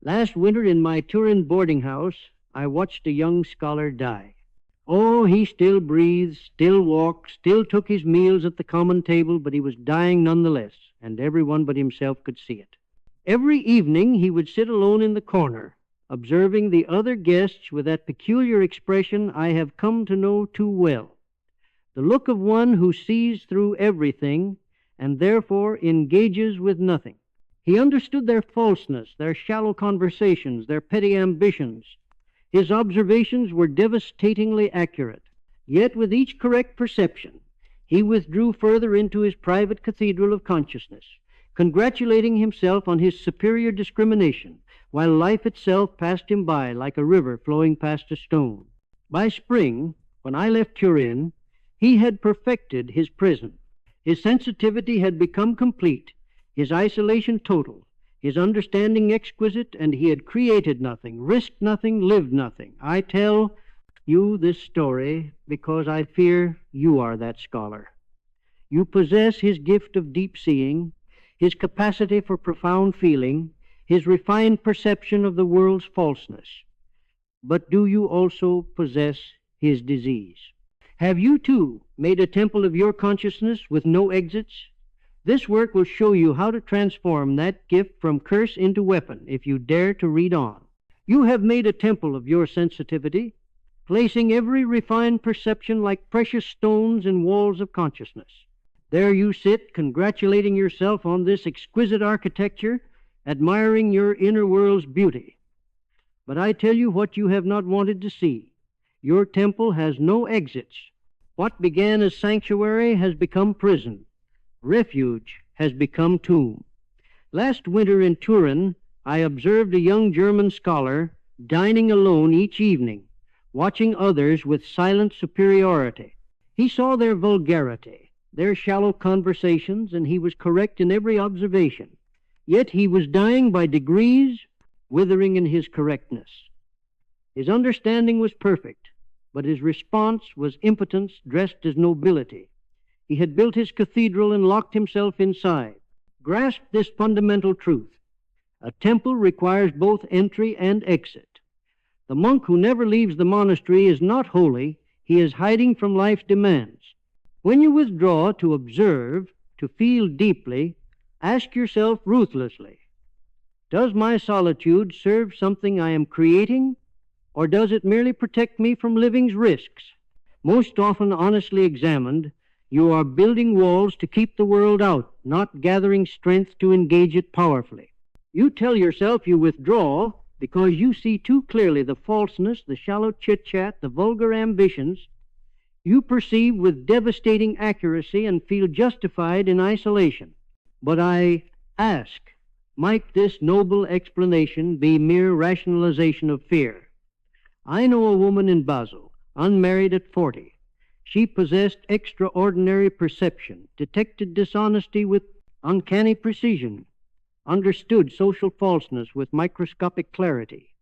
Last winter in my Turin boarding house, I watched a young scholar die. Oh, he still breathed, still walked, still took his meals at the common table, but he was dying nonetheless, and everyone but himself could see it. Every evening he would sit alone in the corner, observing the other guests with that peculiar expression I have come to know too well, the look of one who sees through everything and therefore engages with nothing. He understood their falseness, their shallow conversations, their petty ambitions. His observations were devastatingly accurate. Yet with each correct perception, he withdrew further into his private cathedral of consciousness, congratulating himself on his superior discrimination, while life itself passed him by like a river flowing past a stone. By spring, when I left Turin, he had perfected his prison. His sensitivity had become complete, his isolation total, his understanding exquisite, and he had created nothing, risked nothing, lived nothing. I tell you this story because I fear you are that scholar. You possess his gift of deep seeing, his capacity for profound feeling, his refined perception of the world's falseness. But do you also possess his disease? Have you, too, made a temple of your consciousness with no exits? This work will show you how to transform that gift from curse into weapon, if you dare to read on. You have made a temple of your sensitivity, placing every refined perception like precious stones in walls of consciousness. There you sit, congratulating yourself on this exquisite architecture, admiring your inner world's beauty. But I tell you what you have not wanted to see. Your temple has no exits. What began as sanctuary has become prison. Refuge has become tomb. Last winter in Turin, I observed a young German scholar dining alone each evening, watching others with silent superiority. He saw their vulgarity, their shallow conversations, and he was correct in every observation. Yet he was dying by degrees, withering in his correctness. His understanding was perfect, but his response was impotence dressed as nobility. He had built his cathedral and locked himself inside. Grasp this fundamental truth. A temple requires both entry and exit. The monk who never leaves the monastery is not holy, he is hiding from life's demands. When you withdraw to observe, to feel deeply, ask yourself ruthlessly, does my solitude serve something I am creating, or does it merely protect me from living's risks? Most often, honestly examined, you are building walls to keep the world out, not gathering strength to engage it powerfully. You tell yourself you withdraw because you see too clearly the falseness, the shallow chit-chat, the vulgar ambitions. You perceive with devastating accuracy and feel justified in isolation. But I ask, might this noble explanation be mere rationalization of fear? I know a woman in Basel, unmarried at 40. She possessed extraordinary perception, detected dishonesty with uncanny precision, understood social falseness with microscopic clarity.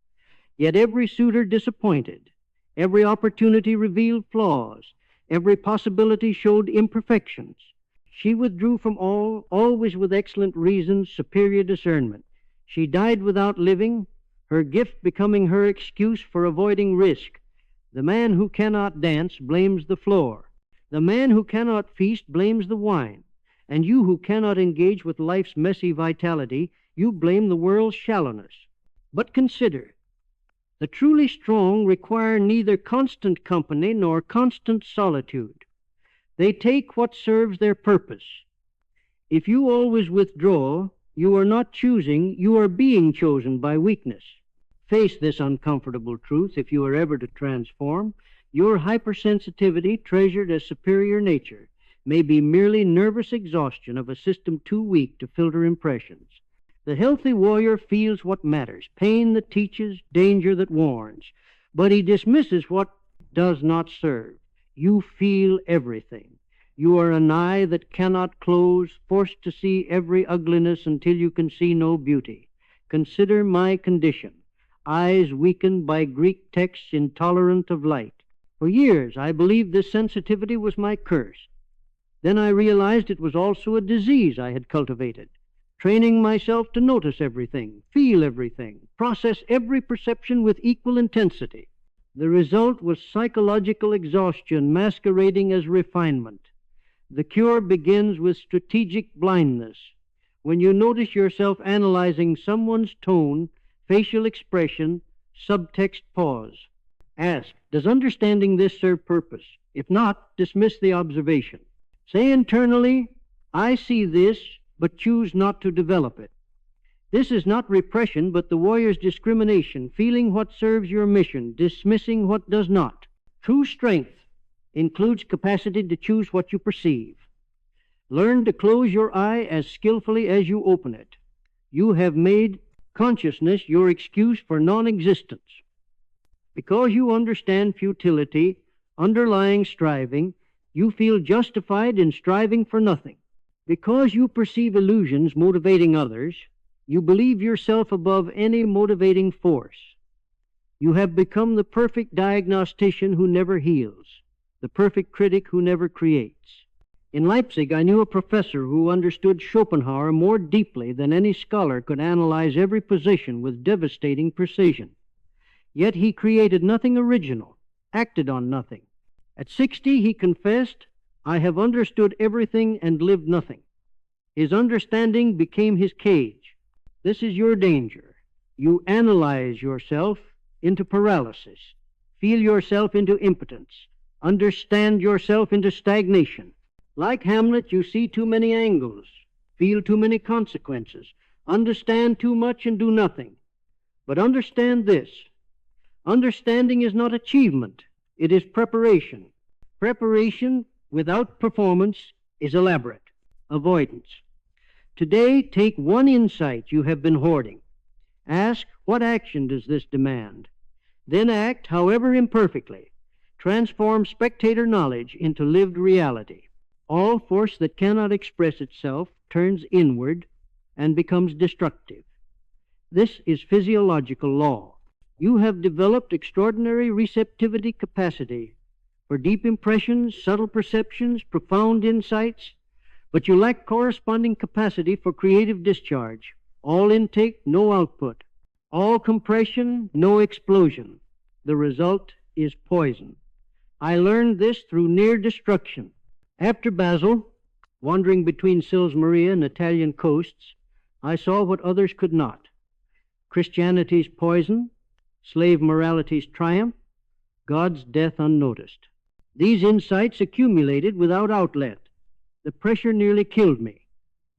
Yet every suitor disappointed, every opportunity revealed flaws, every possibility showed imperfections. She withdrew from all, always with excellent reasons, superior discernment. She died without living, her gift becoming her excuse for avoiding risk. The man who cannot dance blames the floor. The man who cannot feast blames the wine. And you who cannot engage with life's messy vitality, you blame the world's shallowness. But consider, the truly strong require neither constant company nor constant solitude. They take what serves their purpose. If you always withdraw, you are not choosing, you are being chosen by weakness. Face this uncomfortable truth if you are ever to transform. Your hypersensitivity, treasured as superior nature, may be merely nervous exhaustion of a system too weak to filter impressions. The healthy warrior feels what matters, pain that teaches, danger that warns, but he dismisses what does not serve. You feel everything. You are an eye that cannot close, forced to see every ugliness until you can see no beauty. Consider my condition. Eyes weakened by Greek texts intolerant of light. For years I believed this sensitivity was my curse. Then I realized it was also a disease I had cultivated. training myself to notice everything, feel everything, process every perception with equal intensity. The result was psychological exhaustion masquerading as refinement. The cure begins with strategic blindness. When you notice yourself analyzing someone's tone, facial expression, subtext pause. Ask, does understanding this serve purpose? If not, dismiss the observation. Say internally, I see this, but choose not to develop it. This is not repression, but the warrior's discrimination, feeling what serves your mission, dismissing what does not. True strength includes capacity to choose what you perceive. Learn to close your eye as skillfully as you open it. You have made consciousness your excuse for non-existence. Because you understand futility, underlying striving, you feel justified in striving for nothing. Because you perceive illusions motivating others, you believe yourself above any motivating force. You have become the perfect diagnostician who never heals, the perfect critic who never creates. In Leipzig, I knew a professor who understood Schopenhauer more deeply than any scholar could analyze every position with devastating precision. Yet he created nothing original, acted on nothing. At 60, he confessed, I have understood everything and lived nothing. His understanding became his cage. This is your danger. You analyze yourself into paralysis, feel yourself into impotence, understand yourself into stagnation. Like Hamlet, you see too many angles, feel too many consequences, understand too much and do nothing. But understand this. Understanding is not achievement. It is preparation. Preparation without performance is elaborate. Avoidance. Today, take one insight you have been hoarding. Ask, what action does this demand? Then act, however imperfectly. Transform spectator knowledge into lived reality. All force that cannot express itself turns inward and becomes destructive. This is physiological law. You have developed extraordinary receptivity capacity for deep impressions, subtle perceptions, profound insights, but you lack corresponding capacity for creative discharge. All intake, no output. All compression, no explosion. The result is poison. I learned this through near destruction. After Basel, wandering between Sils Maria and Italian coasts, I saw what others could not. Christianity's poison, slave morality's triumph, God's death unnoticed. These insights accumulated without outlet. The pressure nearly killed me.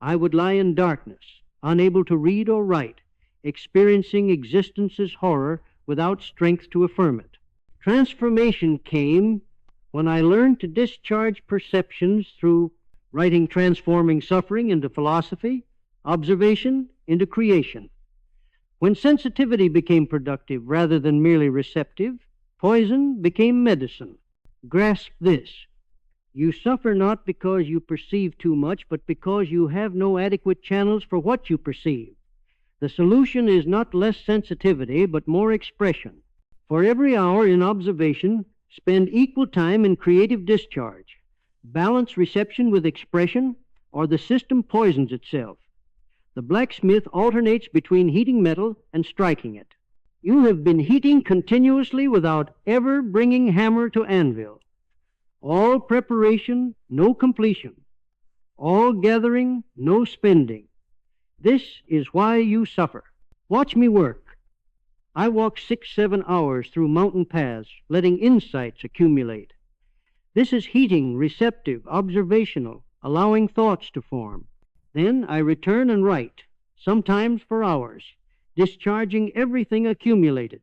I would lie in darkness, unable to read or write, experiencing existence's horror without strength to affirm it. Transformation came when I learned to discharge perceptions through writing transforming suffering into philosophy, observation into creation. When sensitivity became productive rather than merely receptive, poison became medicine. Grasp this. You suffer not because you perceive too much, but because you have no adequate channels for what you perceive. The solution is not less sensitivity, but more expression. For every hour in observation, spend equal time in creative discharge. Balance reception with expression, or the system poisons itself. The blacksmith alternates between heating metal and striking it. You have been heating continuously without ever bringing hammer to anvil. All preparation, no completion. All gathering, no spending. This is why you suffer. Watch me work. I walk 6-7 hours through mountain paths, letting insights accumulate. This is heating, receptive, observational, allowing thoughts to form. Then I return and write, sometimes for hours, discharging everything accumulated.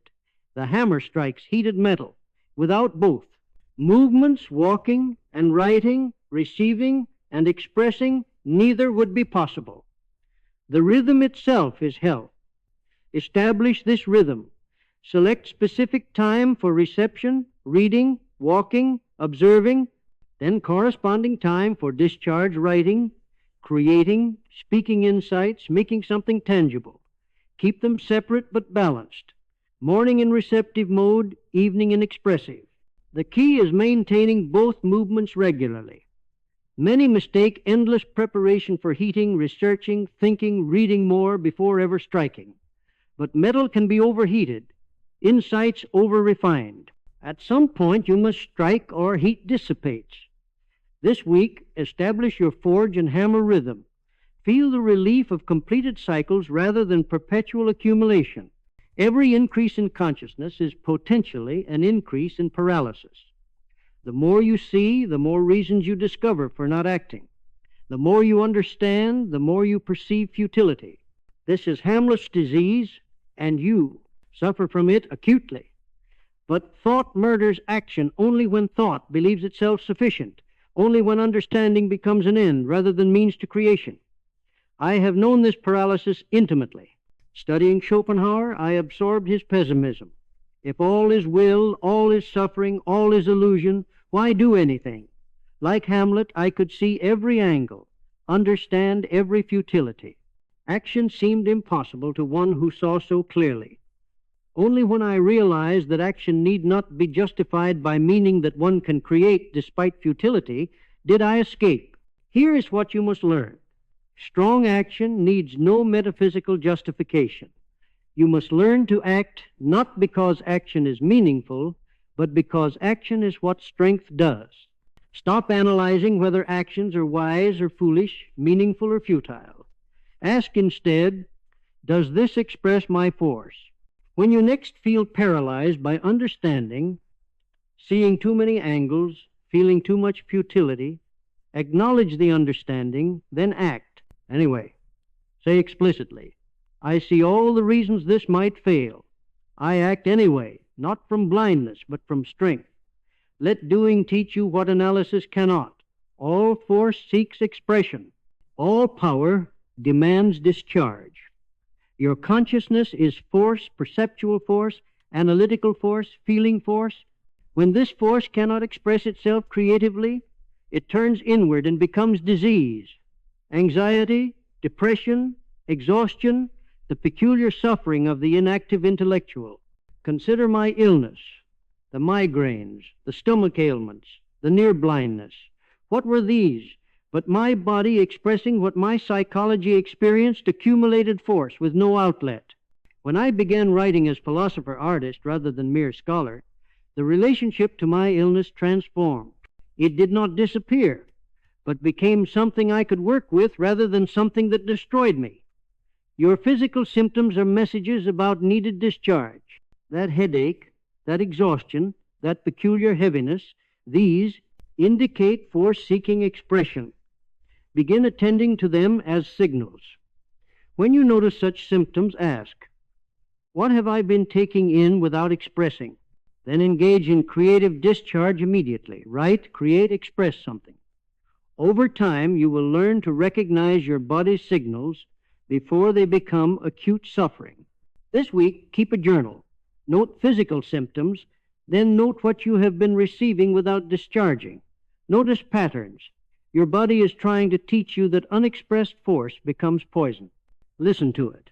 The hammer strikes heated metal. Without both, movements, walking and writing, receiving and expressing, neither would be possible. The rhythm itself is health. Establish this rhythm. Select specific time for reception, reading, walking, observing, then corresponding time for discharge, writing, creating, speaking insights, making something tangible. Keep them separate but balanced. Morning in receptive mode, evening in expressive. The key is maintaining both movements regularly. Many mistake endless preparation for heating, researching, thinking, reading more before ever striking. But metal can be overheated, insights over-refined. At some point you must strike or heat dissipates. This week, establish your forge and hammer rhythm. Feel the relief of completed cycles rather than perpetual accumulation. Every increase in consciousness is potentially an increase in paralysis. The more you see, the more reasons you discover for not acting. The more you understand, the more you perceive futility. This is Hamlet's disease, and you suffer from it acutely. But thought murders action only when thought believes itself sufficient, only when understanding becomes an end rather than means to creation. I have known this paralysis intimately. Studying Schopenhauer, I absorbed his pessimism. If all is will, all is suffering, all is illusion, why do anything? Like Hamlet, I could see every angle, understand every futility. Action seemed impossible to one who saw so clearly. Only when I realized that action need not be justified by meaning that one can create despite futility did I escape. Here is what you must learn. Strong action needs no metaphysical justification. You must learn to act not because action is meaningful, but because action is what strength does. Stop analyzing whether actions are wise or foolish, meaningful or futile. Ask instead, does this express my force? When you next feel paralyzed by understanding, seeing too many angles, feeling too much futility, acknowledge the understanding, then act. Anyway, say explicitly, I see all the reasons this might fail. I act anyway, not from blindness, but from strength. Let doing teach you what analysis cannot. All force seeks expression. All power demands discharge. Your consciousness is force, perceptual force, analytical force, feeling force. When this force cannot express itself creatively, it turns inward and becomes disease. Anxiety, depression, exhaustion, the peculiar suffering of the inactive intellectual. Consider my illness, the migraines, the stomach ailments, the near blindness. What were these but my body expressing what my psychology experienced, accumulated force with no outlet? When I began writing as philosopher-artist rather than mere scholar, the relationship to my illness transformed. It did not disappear, but became something I could work with rather than something that destroyed me. Your physical symptoms are messages about needed discharge. That headache, that exhaustion, that peculiar heaviness, these indicate force-seeking expression. Begin attending to them as signals. When you notice such symptoms, ask, what have I been taking in without expressing? Then engage in creative discharge immediately. Write, create, express something. Over time, you will learn to recognize your body's signals before they become acute suffering. This week, keep a journal. Note physical symptoms, then note what you have been receiving without discharging. Notice patterns. Your body is trying to teach you that unexpressed force becomes poison. Listen to it.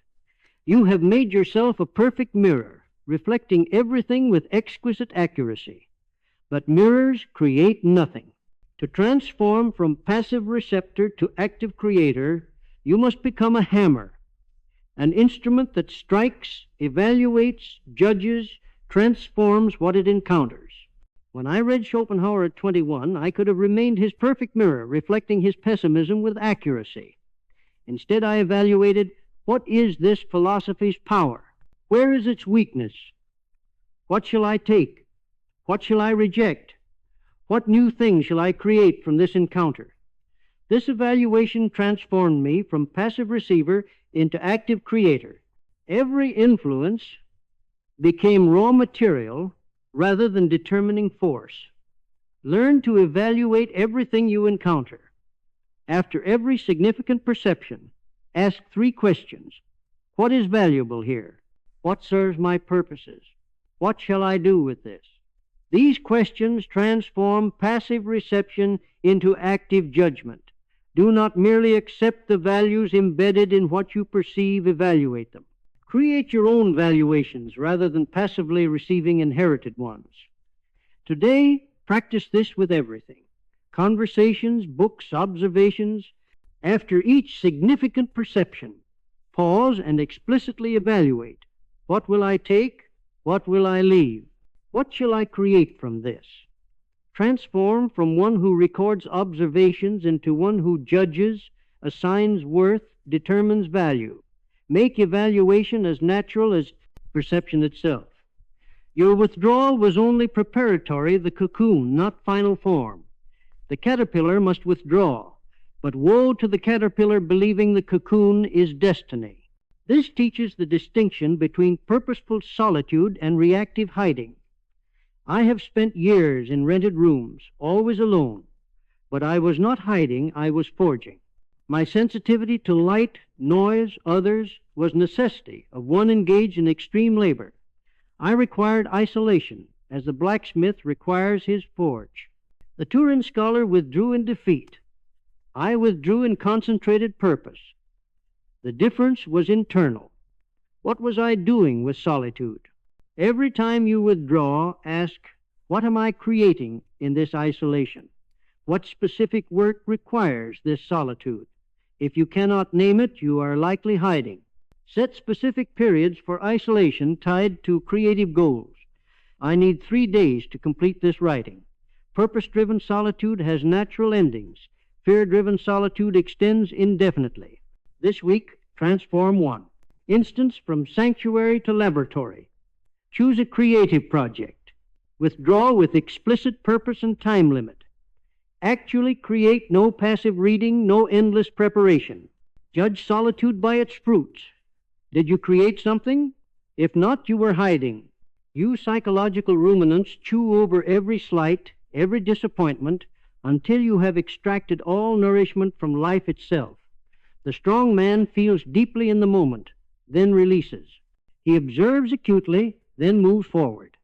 You have made yourself a perfect mirror, reflecting everything with exquisite accuracy. But mirrors create nothing. To transform from passive receptor to active creator, you must become a hammer, an instrument that strikes, evaluates, judges, transforms what it encounters. When I read Schopenhauer at 21, I could have remained his perfect mirror, reflecting his pessimism with accuracy. Instead, I evaluated, what is this philosophy's power? Where is its weakness? What shall I take? What shall I reject? What new thing shall I create from this encounter? This evaluation transformed me from passive receiver into active creator. Every influence became raw material rather than determining force. Learn to evaluate everything you encounter. After every significant perception, ask 3 questions. What is valuable here? What serves my purposes? What shall I do with this? These questions transform passive reception into active judgment. Do not merely accept the values embedded in what you perceive, evaluate them. Create your own valuations rather than passively receiving inherited ones. Today, practice this with everything. conversations, books, observations. After each significant perception, pause and explicitly evaluate. What will I take? What will I leave? What shall I create from this? Transform from one who records observations into one who judges, assigns worth, determines value. Make evaluation as natural as perception itself. Your withdrawal was only preparatory, the cocoon, not final form. The caterpillar must withdraw, but woe to the caterpillar believing the cocoon is destiny. This teaches the distinction between purposeful solitude and reactive hiding. I have spent years in rented rooms, always alone, but I was not hiding, I was forging. My sensitivity to light, noise, others, was necessity of one engaged in extreme labor. I required isolation, as the blacksmith requires his forge. The Turin scholar withdrew in defeat. I withdrew in concentrated purpose. The difference was internal. What was I doing with solitude? Every time you withdraw, ask, what am I creating in this isolation? What specific work requires this solitude? If you cannot name it, you are likely hiding. Set specific periods for isolation tied to creative goals. I need 3 days to complete this writing. Purpose-driven solitude has natural endings. Fear-driven solitude extends indefinitely. This week, transform 1. Instance from sanctuary to laboratory. Choose a creative project. Withdraw with explicit purpose and time limit. Actually create, no passive reading, no endless preparation. Judge solitude by its fruits. Did you create something? If not, you were hiding. You psychological ruminants chew over every slight, every disappointment, until you have extracted all nourishment from life itself. The strong man feels deeply in the moment, then releases. He observes acutely, then moves forward.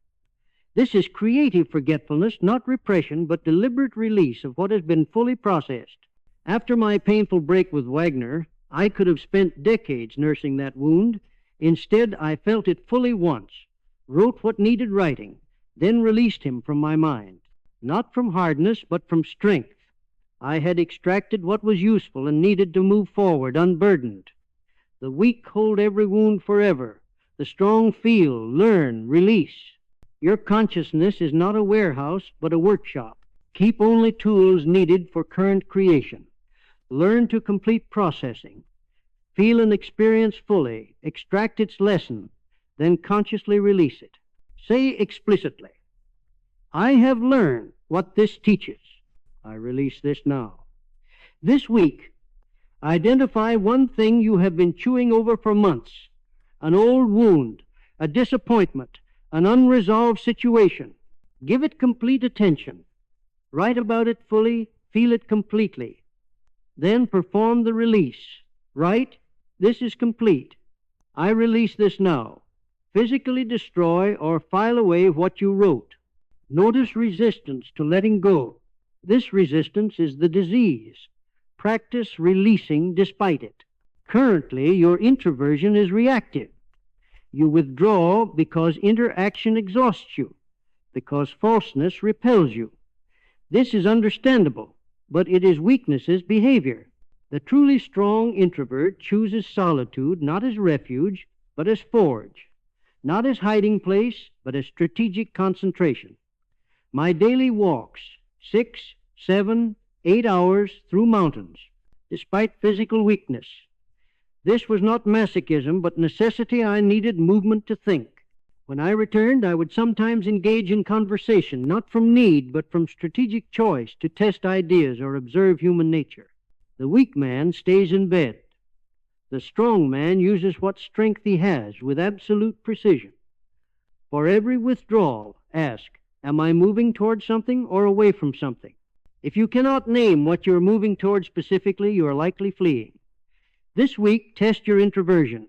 This is creative forgetfulness, not repression, but deliberate release of what has been fully processed. After my painful break with Wagner, I could have spent decades nursing that wound. Instead, I felt it fully once, wrote what needed writing, then released him from my mind. Not from hardness, but from strength. I had extracted what was useful and needed to move forward unburdened. The weak hold every wound forever. The strong feel, learn, release. Your consciousness is not a warehouse, but a workshop. Keep only tools needed for current creation. Learn to complete processing. Feel and experience fully. Extract its lesson, then consciously release it. Say explicitly, I have learned what this teaches. I release this now. This week, identify one thing you have been chewing over for months, an old wound, a disappointment, an unresolved situation. Give it complete attention. Write about it fully, feel it completely. Then perform the release. Write, this is complete. I release this now. Physically destroy or file away what you wrote. Notice resistance to letting go. This resistance is the disease. Practice releasing despite it. Currently, your introversion is reactive. You withdraw because interaction exhausts you, because falseness repels you. This is understandable, but it is weakness's behavior. The truly strong introvert chooses solitude not as refuge, but as forge, not as hiding place, but as strategic concentration. My daily walks, 6, 7, 8 hours through mountains, despite physical weakness. This was not masochism, but necessity. I needed movement to think. When I returned, I would sometimes engage in conversation, not from need, but from strategic choice to test ideas or observe human nature. The weak man stays in bed. The strong man uses what strength he has with absolute precision. For every withdrawal, ask, am I moving towards something or away from something? If you cannot name what you're moving towards specifically, you are likely fleeing. This week, test your introversion.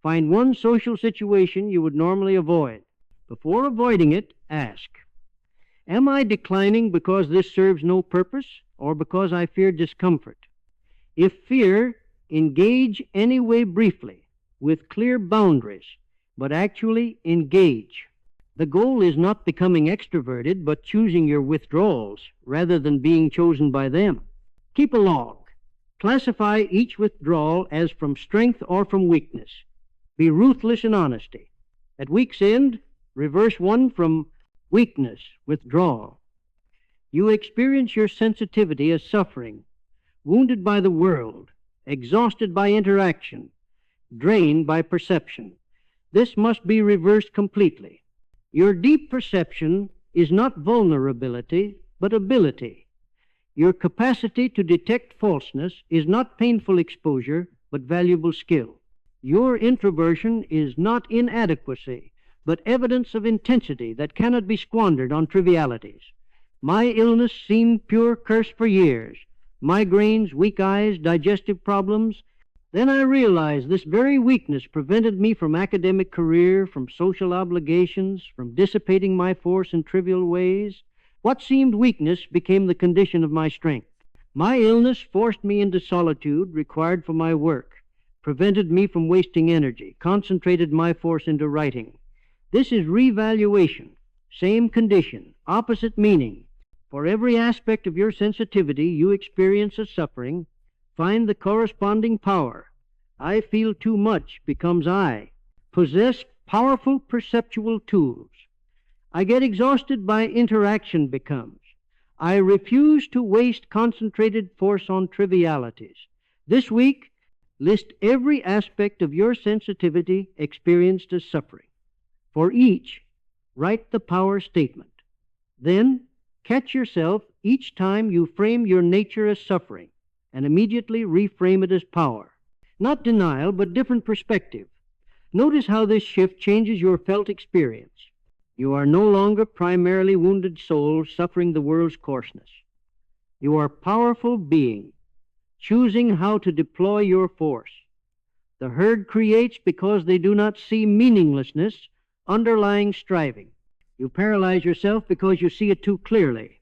Find one social situation you would normally avoid. Before avoiding it, ask, am I declining because this serves no purpose or because I fear discomfort? If fear, engage anyway briefly, with clear boundaries, but actually engage. The goal is not becoming extroverted, but choosing your withdrawals rather than being chosen by them. Keep a log. Classify each withdrawal as from strength or from weakness. Be ruthless in honesty. At week's end, reverse one from weakness, withdrawal. You experience your sensitivity as suffering, wounded by the world, exhausted by interaction, drained by perception. This must be reversed completely. Your deep perception is not vulnerability, but ability. Your capacity to detect falseness is not painful exposure, but valuable skill. Your introversion is not inadequacy, but evidence of intensity that cannot be squandered on trivialities. My illness seemed pure curse for years. Migraines, weak eyes, digestive problems. Then I realized this very weakness prevented me from academic career, from social obligations, from dissipating my force in trivial ways. What seemed weakness became the condition of my strength. My illness forced me into solitude required for my work, prevented me from wasting energy, concentrated my force into writing. This is revaluation, same condition, opposite meaning. For every aspect of your sensitivity you experience as suffering, find the corresponding power. I feel too much becomes I. Possess powerful perceptual tools. I get exhausted by interaction becomes. I refuse to waste concentrated force on trivialities. This week, list every aspect of your sensitivity experienced as suffering. For each, write the power statement. Then, catch yourself each time you frame your nature as suffering and immediately reframe it as power. Not denial, but different perspective. Notice how this shift changes your felt experience. You are no longer primarily wounded soul suffering the world's coarseness. You are powerful being, choosing how to deploy your force. The herd creates because they do not see meaninglessness underlying striving. You paralyze yourself because you see it too clearly.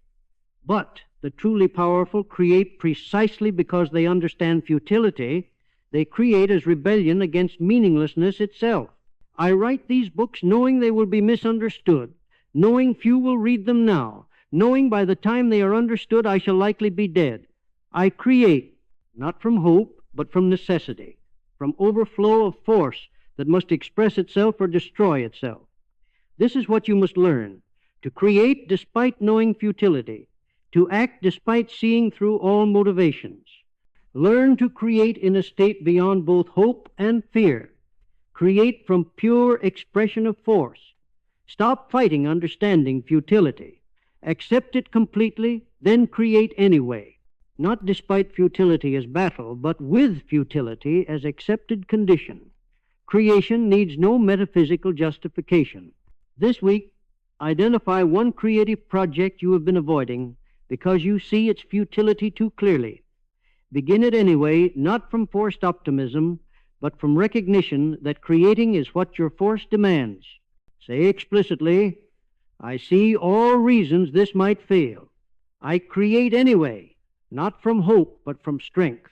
But the truly powerful create precisely because they understand futility. They create as rebellion against meaninglessness itself. I write these books knowing they will be misunderstood, knowing few will read them now, knowing by the time they are understood I shall likely be dead. I create, not from hope, but from necessity, from overflow of force that must express itself or destroy itself. This is what you must learn, to create despite knowing futility, to act despite seeing through all motivations. Learn to create in a state beyond both hope and fear. Create from pure expression of force. Stop fighting understanding futility. Accept it completely, then create anyway. Not despite futility as battle, but with futility as accepted condition. Creation needs no metaphysical justification. This week, identify one creative project you have been avoiding because you see its futility too clearly. Begin it anyway, not from forced optimism, but from recognition that creating is what your force demands. Say explicitly, I see all reasons this might fail. I create anyway, not from hope, but from strength.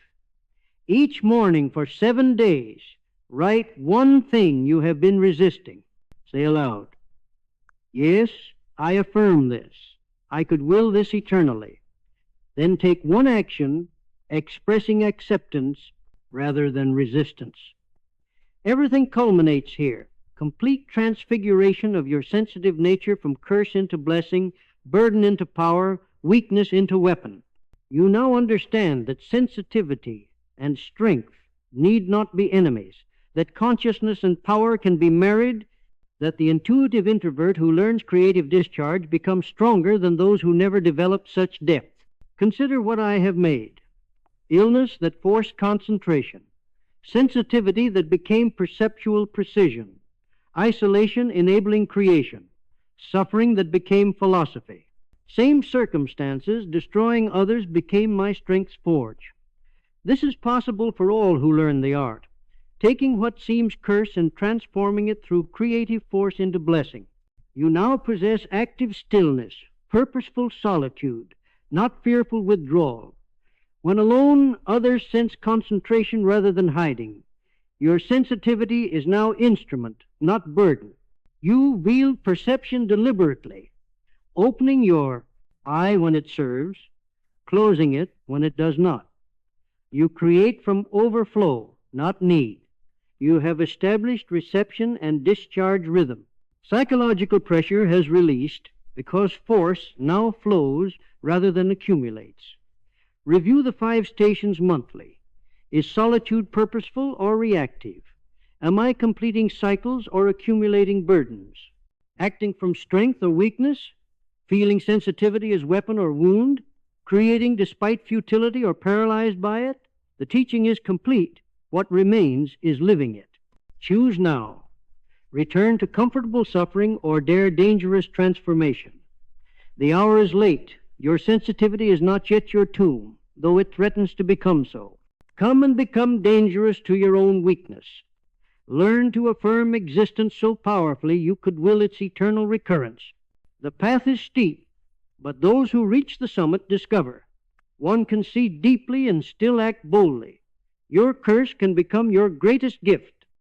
Each morning for 7 days, write one thing you have been resisting. Say aloud, yes, I affirm this. I could will this eternally. Then take one action expressing acceptance rather than resistance. Everything culminates here. Complete transfiguration of your sensitive nature from curse into blessing, burden into power, weakness into weapon. You now understand that sensitivity and strength need not be enemies, that consciousness and power can be married, that the intuitive introvert who learns creative discharge becomes stronger than those who never developed such depth. Consider what I have made. Illness that forced concentration, sensitivity that became perceptual precision, isolation enabling creation, suffering that became philosophy. Same circumstances destroying others became my strength's forge. This is possible for all who learn the art, taking what seems curse and transforming it through creative force into blessing. You now possess active stillness, purposeful solitude, not fearful withdrawal. When alone, others sense concentration rather than hiding. Your sensitivity is now instrument, not burden. You wield perception deliberately, opening your eye when it serves, closing it when it does not. You create from overflow, not need. You have established reception and discharge rhythm. Psychological pressure has released because force now flows rather than accumulates. Review the 5 stations monthly. Is solitude purposeful or reactive? Am I completing cycles or accumulating burdens? Acting from strength or weakness? Feeling sensitivity as weapon or wound? Creating despite futility or paralyzed by it? The teaching is complete. What remains is living it. Choose now. Return to comfortable suffering or dare dangerous transformation. The hour is late. Your sensitivity is not yet your tomb, though it threatens to become so. Come and become dangerous to your own weakness. Learn to affirm existence so powerfully you could will its eternal recurrence. The path is steep, but those who reach the summit discover. One can see deeply and still act boldly. Your curse can become your greatest gift.